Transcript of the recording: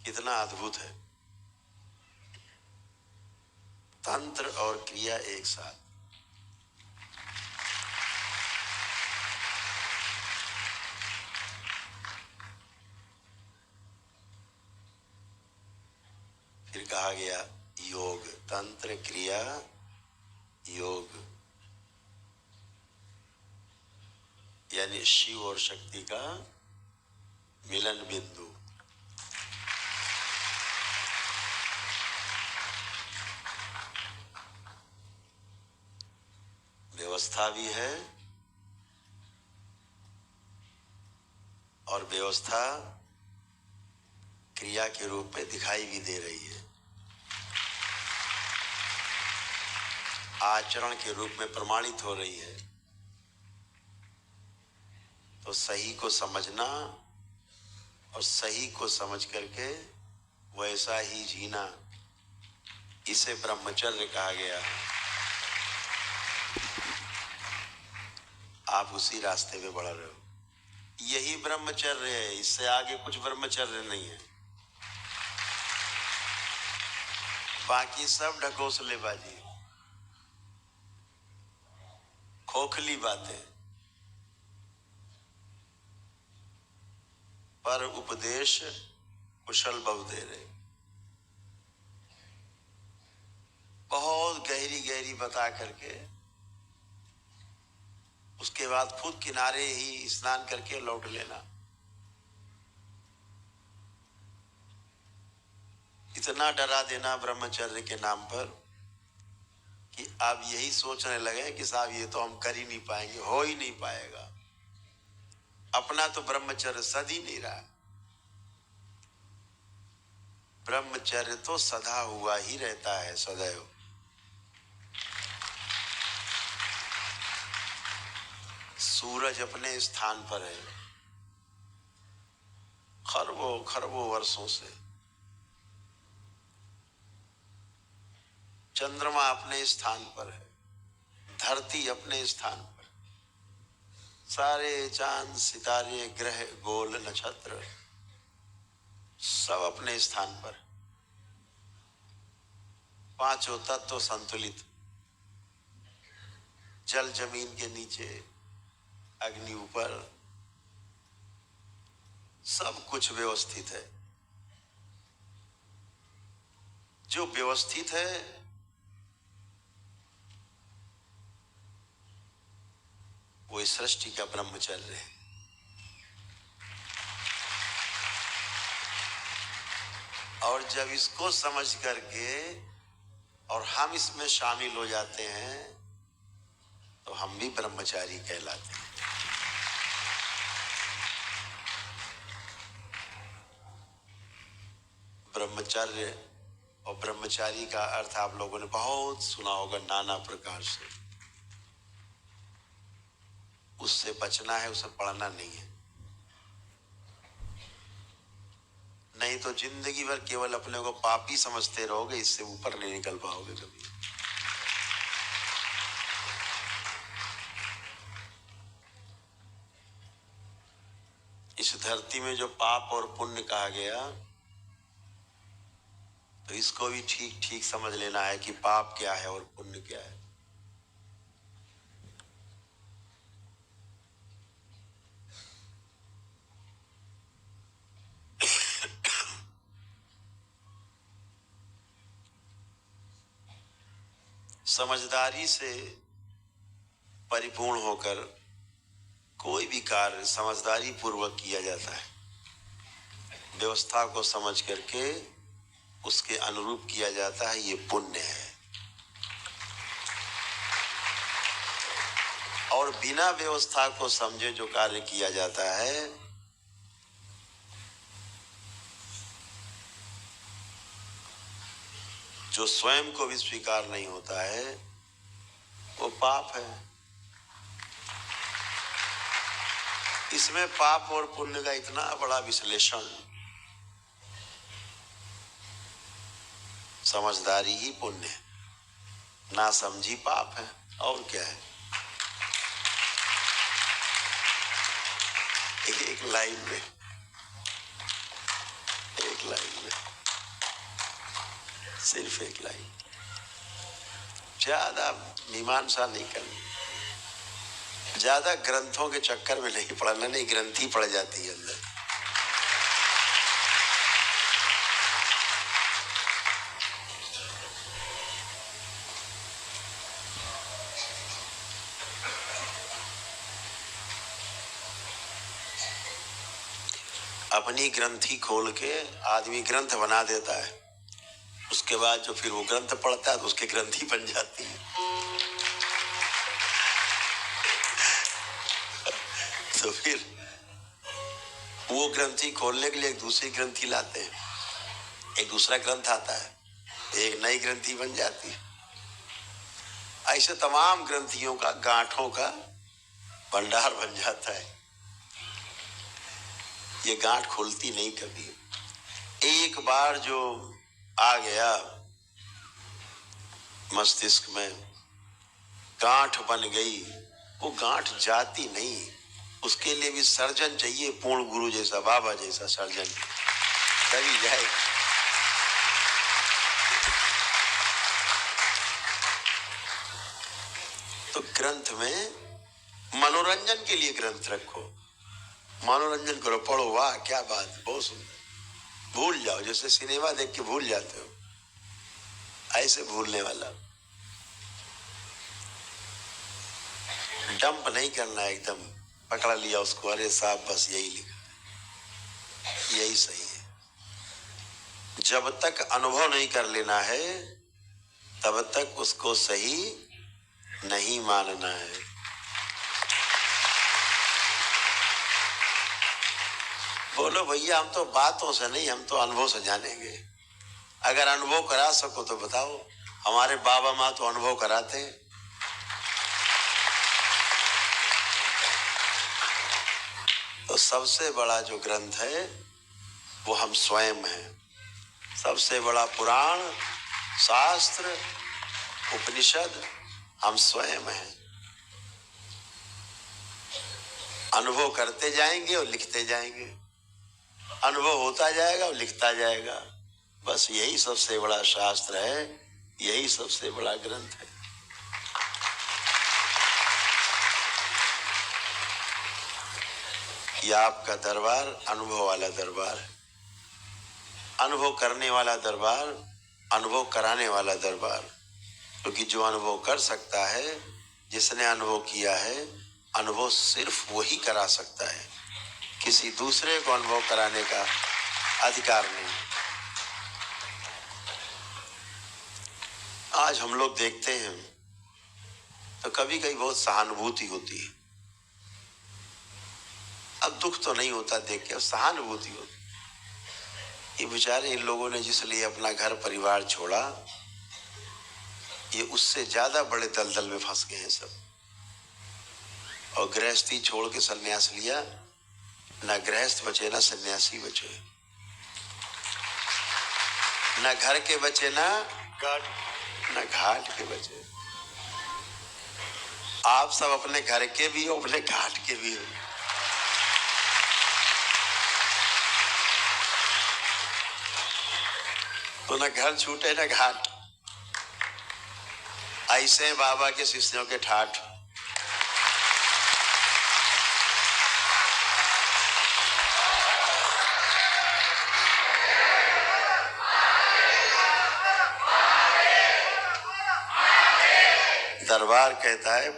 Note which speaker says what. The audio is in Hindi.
Speaker 1: कितना अद्भुत है। तंत्र और क्रिया एक साथ। फिर कहा गया योग, तंत्र क्रिया योग, यानी शिव और शक्ति का मिलन बिंदु। व्यवस्था भी है और व्यवस्था क्रिया के रूप में दिखाई भी दे रही है, आचरण के रूप में प्रमाणित हो रही है। तो सही को समझना और सही को समझ करके वैसा ही जीना, इसे ब्रह्मचर्य कहा गया। आप उसी रास्ते में बढ़ रहे हो, यही ब्रह्मचर्य है, इससे आगे कुछ ब्रह्मचर्य नहीं है। बाकी सब ढकोसलेबाजी, खोखली बातें। पर उपदेश कुशल बहुतेरे, बहुत गहरी गहरी बता करके उसके बाद खुद किनारे ही स्नान करके लौट लेना। इतना डरा देना ब्रह्मचर्य के नाम पर कि आप यही सोचने लगे कि साहब ये तो हम कर ही नहीं पाएंगे, हो ही नहीं पाएगा। अपना तो ब्रह्मचर्य सद ही नहीं रहा। ब्रह्मचर्य तो सदा हुआ ही रहता है, सदैव। सूरज अपने स्थान पर है खरबों खरबों वर्षों से, चंद्रमा अपने स्थान पर है, धरती अपने स्थान पर, सारे चांद सितारे ग्रह गोल नक्षत्र सब अपने स्थान पर, पांचों तत्व संतुलित, जल जमीन के नीचे, अग्नि ऊपर, सब कुछ व्यवस्थित है। जो व्यवस्थित है वो इस सृष्टि का ब्रह्मचर्य है। और जब इसको समझ करके और हम इसमें शामिल हो जाते हैं तो हम भी ब्रह्मचारी कहलाते हैं। ब्रह्मचर्य और ब्रह्मचारी का अर्थ आप लोगों ने बहुत सुना होगा नाना प्रकार से। उससे बचना है, उसे पढ़ना नहीं है, नहीं तो जिंदगी भर केवल अपने को पापी समझते रहोगे, इससे ऊपर नहीं निकल पाओगे कभी। इस धरती में जो पाप और पुण्य कहा गया, तो इसको भी ठीक ठीक समझ लेना है कि पाप क्या है और पुण्य क्या है। समझदारी से परिपूर्ण होकर कोई भी कार्य समझदारी पूर्वक किया जाता है, व्यवस्था को समझ करके उसके अनुरूप किया जाता है, ये पुण्य है। और बिना व्यवस्था को समझे जो कार्य किया जाता है जो स्वयं को भी स्वीकार नहीं होता है, वो पाप है। इसमें पाप और पुण्य का इतना बड़ा विश्लेषण, समझदारी ही पुण्य है, ना समझी पाप है, और क्या है। एक लाइन में, एक एक लाइन में, सिर्फ एक लाइन। ज्यादा मीमांसा नहीं करनी, ज्यादा ग्रंथों के चक्कर में नहीं पड़ना, नहीं ग्रंथि पड़ जाती है अंदर। अपनी ग्रंथि खोल के आदमी ग्रंथ बना देता है, उसके बाद जो फिर वो ग्रंथ पढ़ता है तो उसकी ग्रंथि बन जाती है। तो फिर वो ग्रंथि खोलने के लिए एक दूसरी ग्रंथि लाते हैं, एक दूसरा ग्रंथ आता है, एक नई ग्रंथि बन जाती है। ऐसे तमाम ग्रंथियों का, गांठों का भंडार बन जाता है। ये गांठ खुलती नहीं कभी। एक बार जो आ गया मस्तिष्क में, गांठ बन गई, वो गांठ जाती नहीं। उसके लिए भी सर्जन चाहिए, पूर्ण गुरु जैसा, बाबा जैसा सर्जन, तभी जाएगा। तो ग्रंथ में मनोरंजन के लिए ग्रंथ रखो, मनोरंजन करो, पढ़ो, वाह क्या बात, बहुत सुंदर। भूल जाओ, जैसे सिनेमा देख के भूल जाते हो, ऐसे भूलने वाला। डंप नहीं करना, एकदम पकड़ लिया उसको, अरे साहब बस यही लिखा, यही सही है। जब तक अनुभव नहीं कर लेना है तब तक उसको सही नहीं मानना है। बोलो भैया हम तो बातों से नहीं, हम तो अनुभव से जानेंगे। अगर अनुभव करा सको तो बताओ। हमारे बाबा माँ तो अनुभव कराते हैं। तो सबसे बड़ा जो ग्रंथ है वो हम स्वयं हैं। सबसे बड़ा पुराण, शास्त्र, उपनिषद हम स्वयं हैं। अनुभव करते जाएंगे और लिखते जाएंगे, अनुभव होता जाएगा और लिखता जाएगा। बस यही सबसे बड़ा शास्त्र है, यही सबसे बड़ा ग्रंथ है। यह आपका दरबार अनुभव वाला दरबार है, अनुभव करने वाला दरबार, अनुभव कराने वाला दरबार। क्योंकि जो अनुभव कर सकता है, जिसने अनुभव किया है, अनुभव सिर्फ वही करा सकता है, किसी दूसरे को अनुभव कराने का अधिकार नहीं। आज हम लोग देखते हैं तो कभी कभी बहुत सहानुभूति होती है। अब दुख तो नहीं होता देख के, सहानुभूति होती। ये बेचारे इन लोगों ने जिसलिए अपना घर परिवार छोड़ा, ये उससे ज्यादा बड़े दलदल में फंस गए हैं सब। और गृहस्थी छोड़ के सन्यास लिया, ना गृहस्थ बचे ना सन्यासी बचे, ना घर के बचे ना घाट के बचे। आप सब अपने घर के भी हो, अपने घाट के भी हो। तो ना घर छूटे ना घाट। ऐसे बाबा के शिष्यों के ठाठ। दरबार कहता है